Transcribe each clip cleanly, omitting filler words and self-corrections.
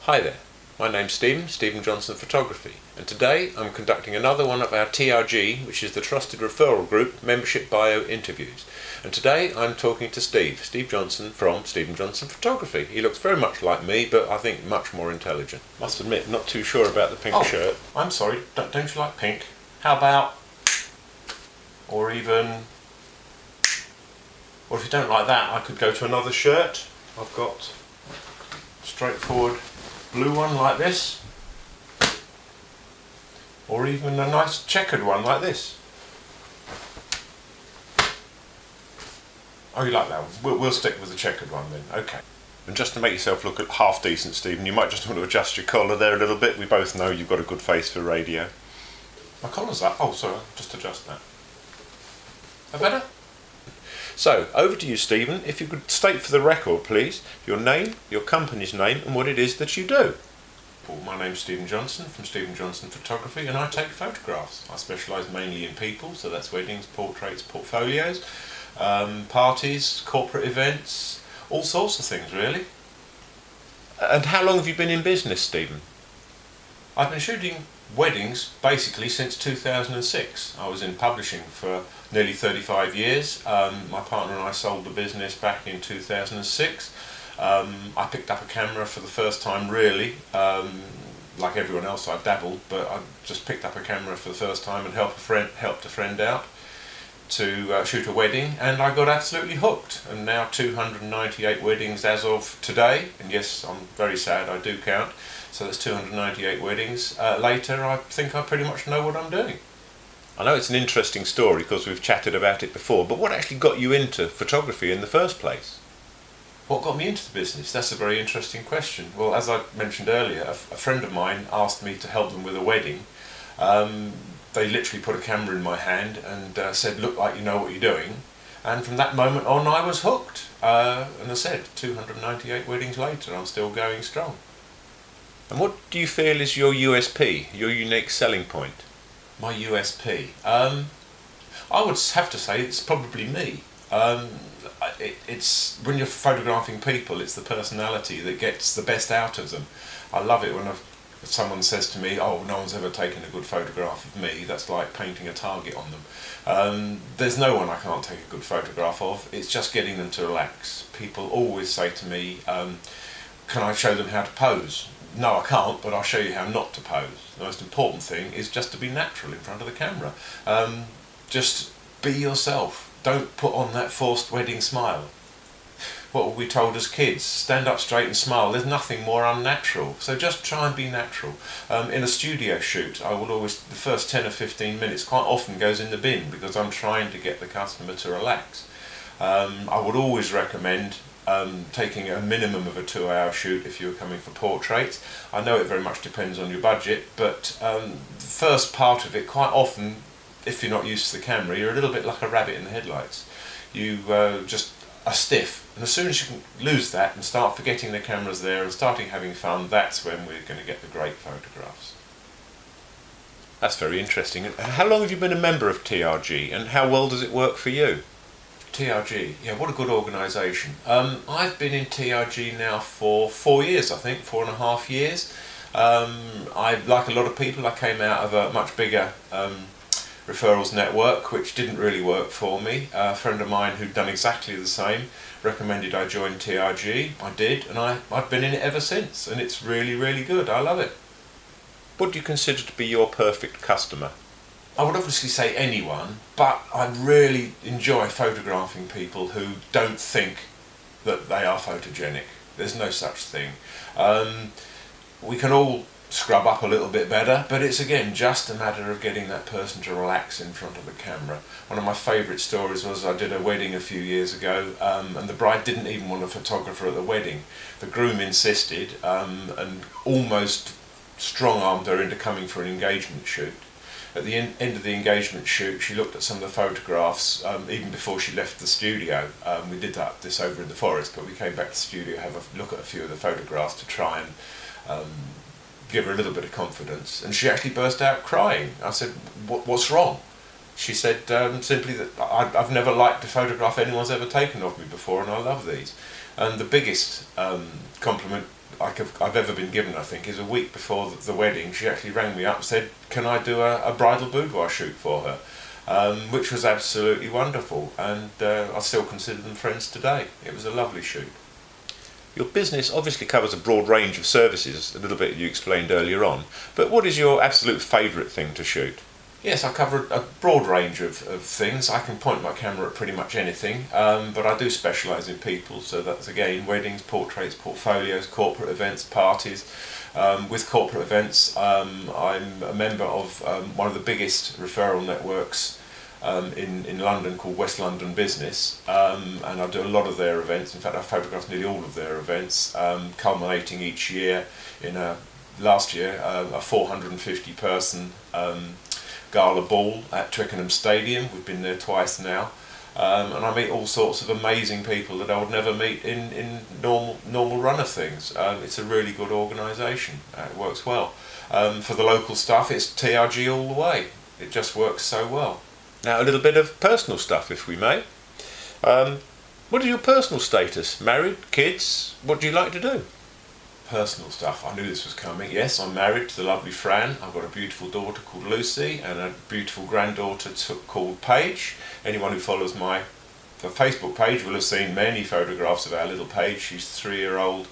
Hi there, my name's Stephen Johnson Photography, and today I'm conducting another one of our TRG, which is the Trusted Referral Group Membership Bio Interviews. And today I'm talking to Steve Johnson from Stephen Johnson Photography. He looks very much like me, but I think much more intelligent. Must admit, not too sure about the pink shirt. I'm sorry, don't you like pink? How about, or if you don't like that, I could go to another shirt. I've got straightforward blue one like this, or even a nice checkered one like this. Oh, you like that one? We'll stick with the checkered one then, okay. And just to make yourself look half decent, Stephen, you might just want to adjust your collar there a little bit. We both know you've got a good face for radio. My collar's up. Oh, sorry, just adjust that. That better? So, over to you, Stephen. If you could state for the record, please, your name, your company's name, and what it is that you do. Well, my name's Stephen Johnson from Stephen Johnson Photography, and I take photographs. I specialise mainly in people, so that's weddings, portraits, portfolios, parties, corporate events, all sorts of things, really. And how long have you been in business, Stephen? I've been shooting weddings basically since 2006. I was in publishing for nearly 35 years. My partner and I sold the business back in 2006. I picked up a camera for the first time, really. Like everyone else, I dabbled, but I just picked up a camera for the first time and helped a friend out to shoot a wedding, and I got absolutely hooked. And now 298 weddings as of today, and yes, I'm very sad, I do count. So that's 298 weddings. Later, I think I pretty much know what I'm doing. I know it's an interesting story because we've chatted about it before, but what actually got you into photography in the first place? What got me into the business? That's a very interesting question. Well, as I mentioned earlier, a friend of mine asked me to help them with a wedding. They literally put a camera in my hand and said, "Look like you know what you're doing." And from that moment on, I was hooked. And I said, 298 weddings later, I'm still going strong. And what do you feel is your USP, your unique selling point? My USP? I would have to say it's probably me. It's when you're photographing people, it's the personality that gets the best out of them. I love it when someone says to me, "Oh, no one's ever taken a good photograph of me." That's like painting a target on them. There's no one I can't take a good photograph of. It's just getting them to relax. People always say to me, "Can I show them how to pose?" No, I can't, but I'll show you how not to pose. The most important thing is just to be natural in front of the camera. Just be yourself. Don't put on that forced wedding smile. What were we told as kids? Stand up straight and smile. There's nothing more unnatural. So just try and be natural. In a studio shoot, I would always, the first 10 or 15 minutes quite often goes in the bin because I'm trying to get the customer to relax. I would always recommend taking a minimum of a 2-hour shoot if you're coming for portraits. I know it very much depends on your budget, but the first part of it, quite often, if you're not used to the camera, you're a little bit like a rabbit in the headlights. You just are stiff, and as soon as you can lose that and start forgetting the camera's there and starting having fun, that's when we're going to get the great photographs. That's very interesting. And how long have you been a member of TRG, and how well does it work for you? TRG, yeah, what a good organisation. I've been in TRG now for 4 years, I think, 4.5 years. Like a lot of people, I came out of a much bigger referrals network, which didn't really work for me. A friend of mine who'd done exactly the same recommended I join TRG. I did, and I've been in it ever since, and it's really, really good. I love it. What do you consider to be your perfect customer? I would obviously say anyone, but I really enjoy photographing people who don't think that they are photogenic. There's no such thing. We can all scrub up a little bit better, but it's again just a matter of getting that person to relax in front of the camera. One of my favourite stories was I did a wedding a few years ago, and the bride didn't even want a photographer at the wedding. The groom insisted and almost strong-armed her into coming for an engagement shoot. At the end of the engagement shoot, she looked at some of the photographs even before she left the studio. We did this over in the forest, but we came back to the studio, have a look at a few of the photographs to try and give her a little bit of confidence. And she actually burst out crying. I said, "What's wrong?" She said simply that I've never liked a photograph anyone's ever taken of me before, and I love these. And the biggest compliment I've ever been given, I think, is a week before the wedding. She actually rang me up and said, can I do a bridal boudoir shoot for her? Which was absolutely wonderful, and I still consider them friends today. It was a lovely shoot. Your business obviously covers a broad range of services, a little bit you explained earlier on, but what is your absolute favourite thing to shoot? Yes, I cover a broad range of things. I can point my camera at pretty much anything, but I do specialise in people, so that's again weddings, portraits, portfolios, corporate events, parties. With corporate events, I'm a member of one of the biggest referral networks in London called West London Business, and I do a lot of their events. In fact, I photographed nearly all of their events, culminating each year in last year a 450 person gala ball at Twickenham Stadium. We've been there twice now, and I meet all sorts of amazing people that I would never meet in normal run of things. It's a really good organisation. It works well. For the local stuff, it's TRG all the way. It just works so well. Now a little bit of personal stuff, if we may. What is your personal status? Married? Kids? What do you like to do? Personal stuff. I knew this was coming. Yes, I'm married to the lovely Fran. I've got a beautiful daughter called Lucy and a beautiful granddaughter called Paige. Anyone who follows my Facebook page will have seen many photographs of our little Paige. She's a 3-year-old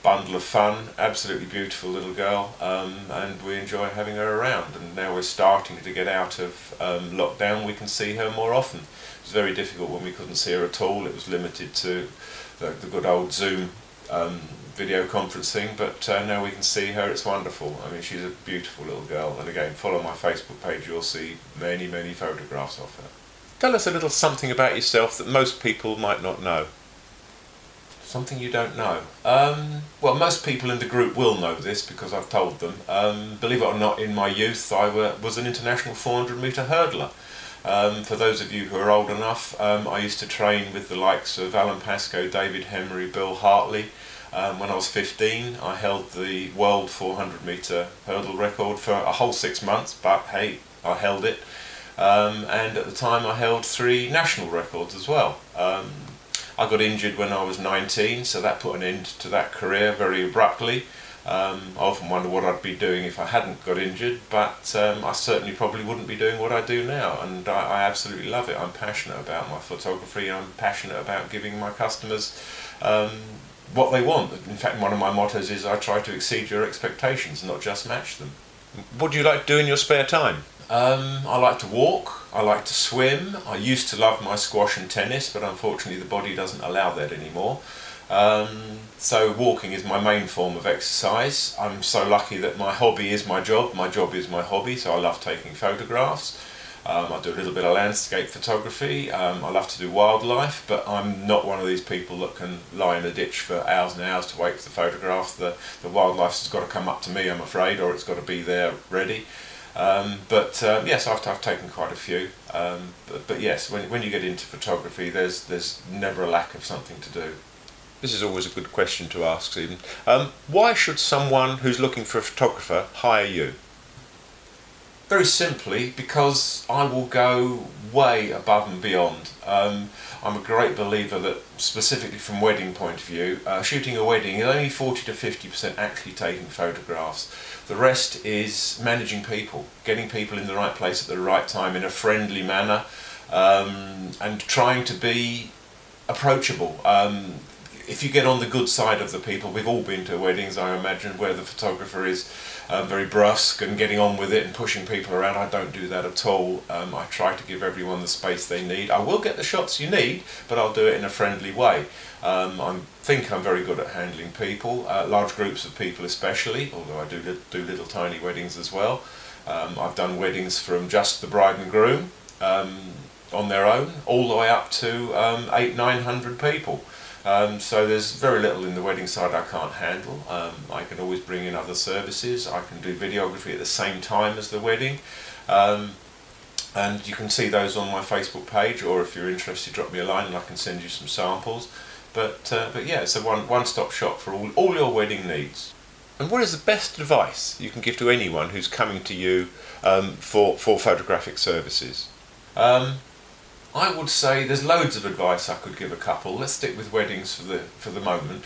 bundle of fun, absolutely beautiful little girl, and we enjoy having her around. And now we're starting to get out of lockdown, we can see her more often. It was very difficult when we couldn't see her at all. It was limited to the good old Zoom video conferencing, but now we can see her. It's wonderful. I mean, she's a beautiful little girl, and again, follow my Facebook page, you'll see many photographs of her. Tell us a little something about yourself that most people might not know. Something you don't know. Well, most people in the group will know this because I've told them. Believe it or not, in my youth I was an international 400 metre hurdler. For those of you who are old enough, I used to train with the likes of Alan Pascoe, David Hemery, Bill Hartley. When I was 15, I held the world 400 metre hurdle record for a whole 6 months, but hey, I held it. And at the time I held 3 national records as well. I got injured when I was 19, so that put an end to that career very abruptly. I often wonder what I'd be doing if I hadn't got injured, but I certainly probably wouldn't be doing what I do now, and I absolutely love it. I'm passionate about my photography. I'm passionate about giving my customers what they want. In fact, one of my mottos is I try to exceed your expectations, not just match them. What do you like to do in your spare time? I like to walk, I like to swim. I used to love my squash and tennis, but unfortunately the body doesn't allow that anymore. So walking is my main form of exercise. I'm so lucky that my hobby is my job is my hobby, so I love taking photographs. I do a little bit of landscape photography. I love to do wildlife, but I'm not one of these people that can lie in a ditch for hours and hours to wait for the photograph. The wildlife's got to come up to me, I'm afraid, or it's got to be there ready. Yes, I've taken quite a few. But yes, when you get into photography, there's never a lack of something to do. This is always a good question to ask, Stephen. Why should someone who's looking for a photographer hire you? Very simply, because I will go way above and beyond. I'm a great believer that, specifically from wedding point of view, shooting a wedding is only 40 to 50% actually taking photographs. The rest is managing people, getting people in the right place at the right time in a friendly manner, and trying to be approachable. If you get on the good side of the people, we've all been to weddings, I imagine, where the photographer is very brusque and getting on with it and pushing people around. I don't do that at all. I try to give everyone the space they need. I will get the shots you need, but I'll do it in a friendly way. I think I'm very good at handling people, large groups of people especially, although I do little tiny weddings as well. I've done weddings from just the bride and groom on their own, all the way up to 800-900 people. So there's very little in the wedding side I can't handle. I can always bring in other services. I can do videography at the same time as the wedding. And you can see those on my Facebook page, or if you're interested, drop me a line and I can send you some samples. But yeah, it's a one-stop shop for all your wedding needs. And what is the best advice you can give to anyone who's coming to you for photographic services? I would say there's loads of advice I could give a couple. Let's stick with weddings for the moment.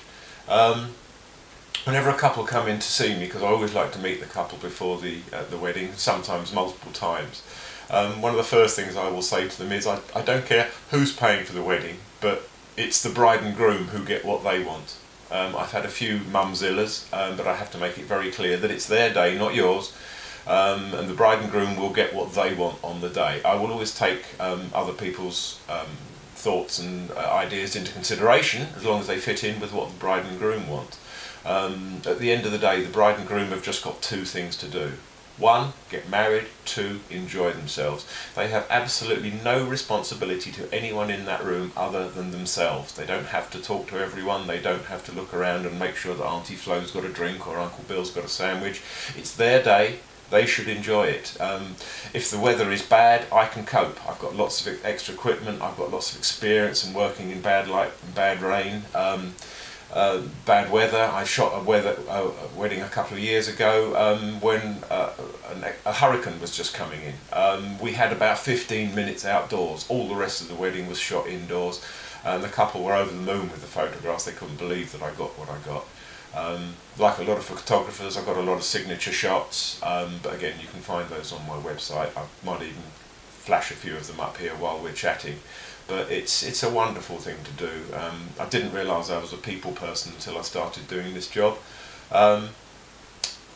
Whenever a couple come in to see me, because I always like to meet the couple before the wedding, sometimes multiple times, one of the first things I will say to them is I don't care who's paying for the wedding, but it's the bride and groom who get what they want. I've had a few mumzillas, but I have to make it very clear that it's their day, not yours, and the bride and groom will get what they want on the day. I will always take other people's thoughts and ideas into consideration, as long as they fit in with what the bride and groom want. At the end of the day, the bride and groom have just got two things to do. One, get married. Two, enjoy themselves. They have absolutely no responsibility to anyone in that room other than themselves. They don't have to talk to everyone. They don't have to look around and make sure that Auntie Flo's got a drink or Uncle Bill's got a sandwich. It's their day. They should enjoy it. If the weather is bad, I can cope. I've got lots of extra equipment. I've got lots of experience in working in bad light and bad rain. Bad weather. I shot a wedding a couple of years ago when a hurricane was just coming in. We had about 15 minutes outdoors. All the rest of the wedding was shot indoors, and the couple were over the moon with the photographs. They couldn't believe that I got what I got. Like a lot of photographers, I got a lot of signature shots, but again, you can find those on my website. I might even flash a few of them up here while we're chatting. But it's a wonderful thing to do. I didn't realise I was a people person until I started doing this job, and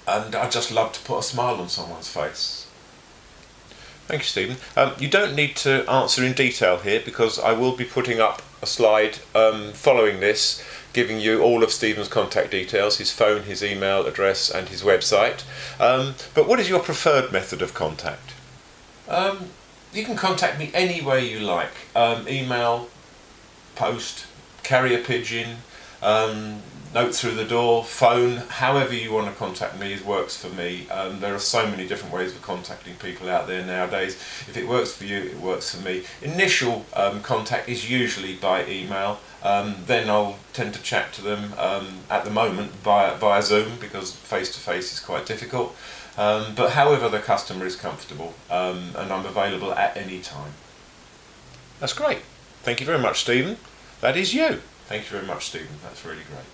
I just love to put a smile on someone's face. Thank you, Stephen. You don't need to answer in detail here, because I will be putting up a slide following this, giving you all of Stephen's contact details, his phone, his email address and his website. But what is your preferred method of contact? You can contact me any way you like. Email, post, carrier pigeon, note through the door, phone, however you want to contact me works for me. There are so many different ways of contacting people out there nowadays. If it works for you, it works for me. Initial contact is usually by email. Then I'll tend to chat to them at the moment via Zoom, because face-to-face is quite difficult. But however the customer is comfortable, and I'm available at any time. That's great. Thank you very much, Stephen. That is you. Thank you very much, Stephen. That's really great.